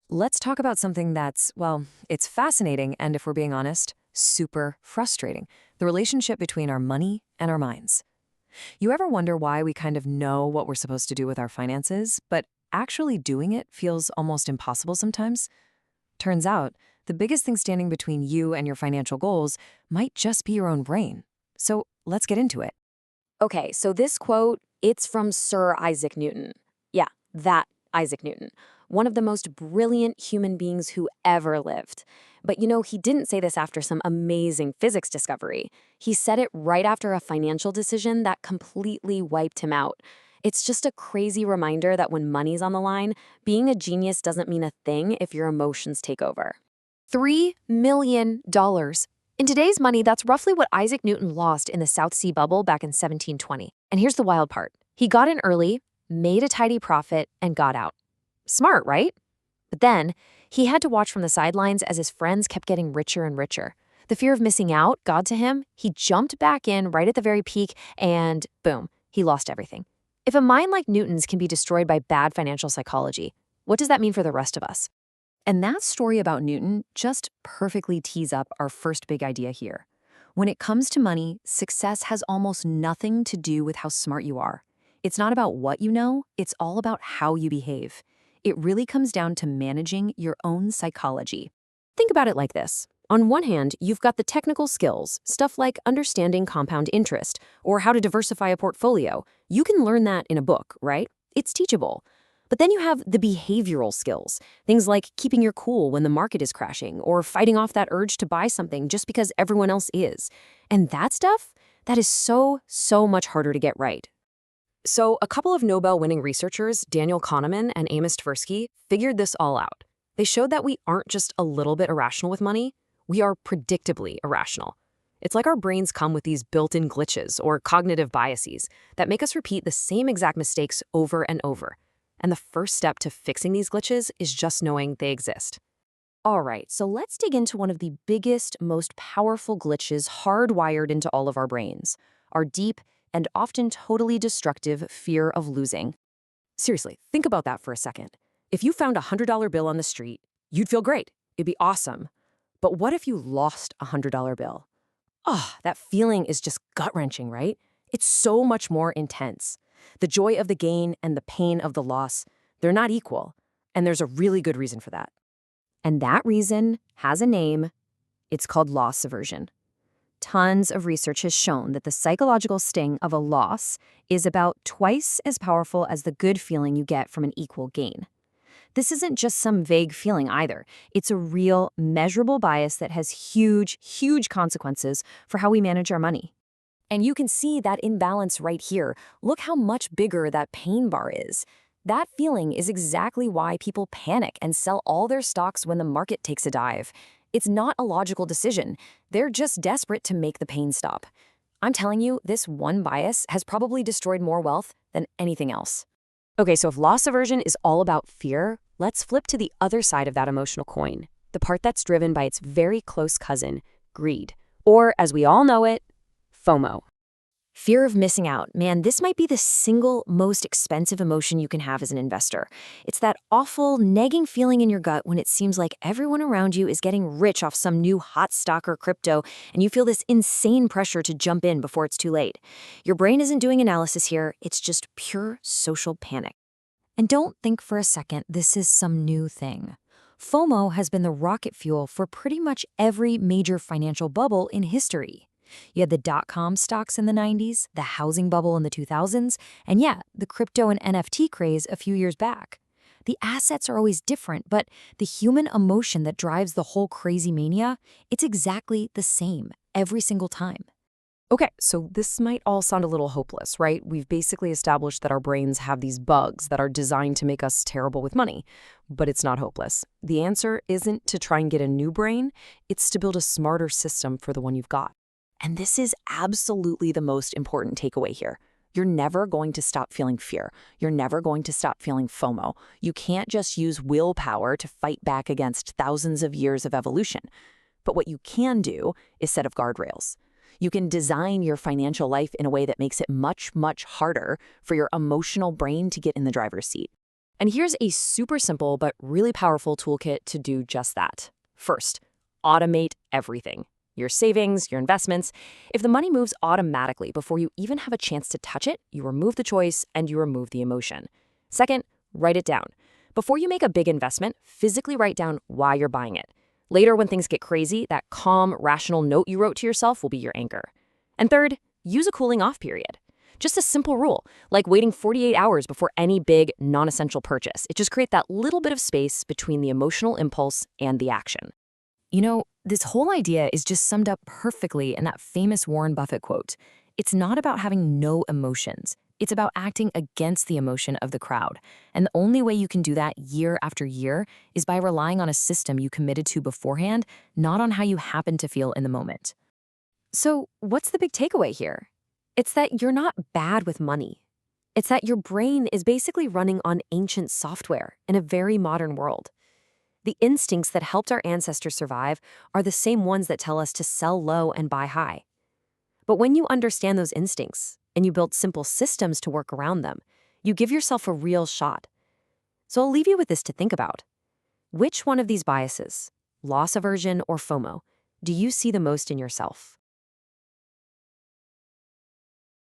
Let's talk about something that's, well, it's fascinating and, if we're being honest, super frustrating: the relationship between our money and our minds. You ever wonder why we kind of know what we're supposed to do with our finances, but actually doing it feels almost impossible sometimes? Turns out, the biggest thing standing between you and your financial goals might just be your own brain. So let's get into it. Okay, so this quote, it's from Sir Isaac Newton. Yeah, that Isaac Newton. One of the most brilliant human beings who ever lived. But he didn't say this after some amazing physics discovery. He said it right after a financial decision that completely wiped him out. It's just a crazy reminder that when money's on the line, being a genius doesn't mean a thing if your emotions take over. $3 million. In today's money, that's roughly what Isaac Newton lost in the South Sea bubble back in 1720. And here's the wild part. He got in early, made a tidy profit, and got out. Smart, right? But then, he had to watch from the sidelines as his friends kept getting richer and richer. The fear of missing out got to him. He jumped back in right at the very peak, and boom, he lost everything. If a mind like Newton's can be destroyed by bad financial psychology, what does that mean for the rest of us? And that story about Newton just perfectly tees up our first big idea here. When it comes to money, success has almost nothing to do with how smart you are. It's not about what you know, it's all about how you behave. It really comes down to managing your own psychology. Think about it like this. On one hand, you've got the technical skills, stuff like understanding compound interest or how to diversify a portfolio. You can learn that in a book, right? It's teachable. But then you have the behavioral skills, things like keeping your cool when the market is crashing or fighting off that urge to buy something just because everyone else is. And that stuff, that is so much harder to get right. So a couple of Nobel-winning researchers, Daniel Kahneman and Amos Tversky, figured this all out. They showed that we aren't just a little bit irrational with money, we are predictably irrational. It's like our brains come with these built-in glitches or cognitive biases that make us repeat the same exact mistakes over and over. And the first step to fixing these glitches is just knowing they exist. All right, so let's dig into one of the biggest, most powerful glitches hardwired into all of our brains: our deep and often totally destructive fear of losing. Seriously, think about that for a second. If you found a $100 bill on the street, you'd feel great. It'd be awesome. But what if you lost a $100 bill? That feeling is just gut-wrenching, right? It's so much more intense. The joy of the gain and the pain of the loss, they're not equal. And there's a really good reason for that. And that reason has a name. It's called loss aversion. Tons of research has shown that the psychological sting of a loss is about twice as powerful as the good feeling you get from an equal gain. This isn't just some vague feeling either. It's a real, measurable bias that has huge consequences for how we manage our money. And you can see that imbalance right here. Look how much bigger that pain bar is. That feeling is exactly why people panic and sell all their stocks when the market takes a dive. It's not a logical decision. They're just desperate to make the pain stop. I'm telling you, this one bias has probably destroyed more wealth than anything else. Okay, so if loss aversion is all about fear, let's flip to the other side of that emotional coin, the part that's driven by its very close cousin, greed, or as we all know it, FOMO. Fear of missing out. Man, this might be the single most expensive emotion you can have as an investor. It's that awful, nagging feeling in your gut when it seems like everyone around you is getting rich off some new hot stock or crypto, and you feel this insane pressure to jump in before it's too late. Your brain isn't doing analysis here, it's just pure social panic. And don't think for a second this is some new thing. FOMO has been the rocket fuel for pretty much every major financial bubble in history. You had the dot-com stocks in the 90s, the housing bubble in the 2000s, and yeah, the crypto and NFT craze a few years back. The assets are always different, but the human emotion that drives the whole crazy mania, it's exactly the same every single time. Okay, so this might all sound a little hopeless, right? We've basically established that our brains have these bugs that are designed to make us terrible with money, but it's not hopeless. The answer isn't to try and get a new brain, it's to build a smarter system for the one you've got. And this is absolutely the most important takeaway here. You're never going to stop feeling fear. You're never going to stop feeling FOMO. You can't just use willpower to fight back against thousands of years of evolution. But what you can do is set up guardrails. You can design your financial life in a way that makes it much harder for your emotional brain to get in the driver's seat. And here's a super simple but really powerful toolkit to do just that. First, automate everything. Your savings, your investments. If the money moves automatically before you even have a chance to touch it, you remove the choice and you remove the emotion. Second, write it down. Before you make a big investment, physically write down why you're buying it. Later, when things get crazy, that calm, rational note you wrote to yourself will be your anchor. And third, use a cooling off period. Just a simple rule, like waiting 48 hours before any big, non-essential purchase. It just creates that little bit of space between the emotional impulse and the action. You know, this whole idea is just summed up perfectly in that famous Warren Buffett quote. It's not about having no emotions. It's about acting against the emotion of the crowd. And the only way you can do that year after year is by relying on a system you committed to beforehand, not on how you happen to feel in the moment. So, what's the big takeaway here? It's that you're not bad with money. It's that your brain is basically running on ancient software in a very modern world. The instincts that helped our ancestors survive are the same ones that tell us to sell low and buy high. But when you understand those instincts and you build simple systems to work around them, you give yourself a real shot. So I'll leave you with this to think about. Which one of these biases, loss aversion or FOMO, do you see the most in yourself?